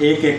1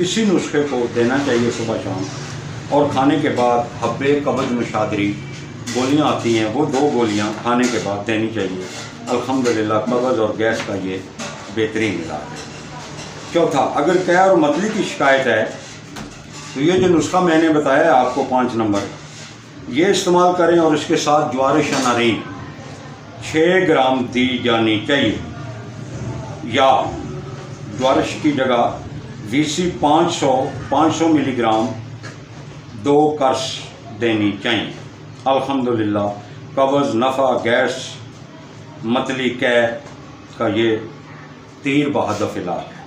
इसी नुस्खे को देना चाहिए सुबह शाम। और खाने के बाद हब्बे कब्ज़ मुशादरी गोलियां आती हैं, वो 2 गोलियां खाने के बाद देनी चाहिए। अल्हम्दुलिल्लाह कब्ज़ और गैस का ये बेहतरीन इलाज है। चौथा, अगर कै और मतली की शिकायत है तो ये जो नुस्खा मैंने बताया है आपको 5 नंबर, ये इस्तेमाल करें और इसके साथ ज्वार शनारीन 6 ग्राम दी जानी चाहिए, या ज्वारश की जगह VC 500 मिलीग्राम 2 कर्स देनी चाहिए। अल्हम्दुलिल्लाह कब्ज़, नफ़ा, गैस, मतली, कै का ये तीर बहादुर इलाज है।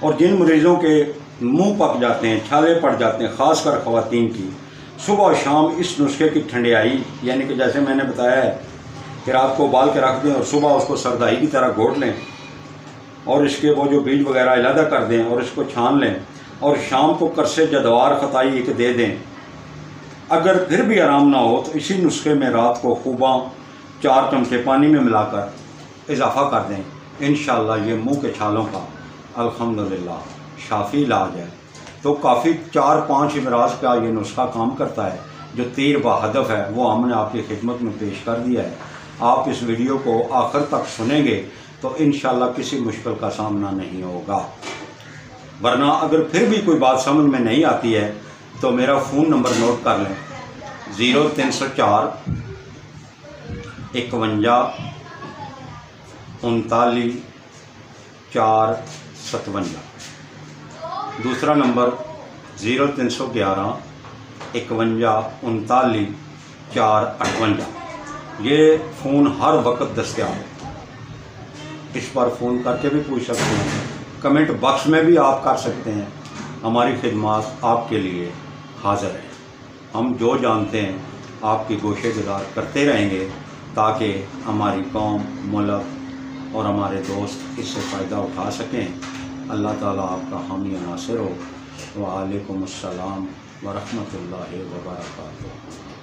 और जिन मरीज़ों के मुंह पक जाते हैं, छाले पड़ जाते हैं, ख़ासकर ख़वातीन की, सुबह और शाम इस नुस्खे की ठंडियाई, यानी कि जैसे मैंने बताया है कि रात को उबाल के रख दें और सुबह उसको सरदाई की तरह घोट लें और इसके वो जो बीज वगैरह अलहदा कर दें और इसको छान लें और शाम को करसे जदवार खताई एक दे दें। अगर फिर भी आराम ना हो तो इसी नुस्खे में रात को खूबा 4 चमचे पानी में मिलाकर इजाफ़ा कर दें। इंशाअल्लाह ये मुंह के छालों का अल्हम्दुलिल्लाह शाफी इलाज है। तो काफ़ी 4-5 अमराज का ये नुस्खा काम करता है। जो तीर बहदफ है वो हमने आपकी खिदमत में पेश कर दिया है। आप इस वीडियो को आखिर तक सुनेंगे तो इंशाअल्लाह किसी मुश्किल का सामना नहीं होगा। वरना अगर फिर भी कोई बात समझ में नहीं आती है तो मेरा फ़ोन नंबर नोट कर लें, 0304 51 39 457। दूसरा नंबर 0311 51 39 458। ये फ़ोन हर वक्त दस्तयाब है, इस पर फ़ोन करके भी पूछ सकते हैं, कमेंट बॉक्स में भी आप कर सकते हैं। हमारी खिदमत आपके लिए हाज़िर है। हम जो जानते हैं आपकी गोशे गुजार करते रहेंगे ताकि हमारी कौम, मुल्क और हमारे दोस्त इससे फ़ायदा उठा सकें। अल्लाह ताला आपका हामी नासिर हो। व अलैकुम अस्सलाम व रहमतुल्लाहि व बरकातुहू।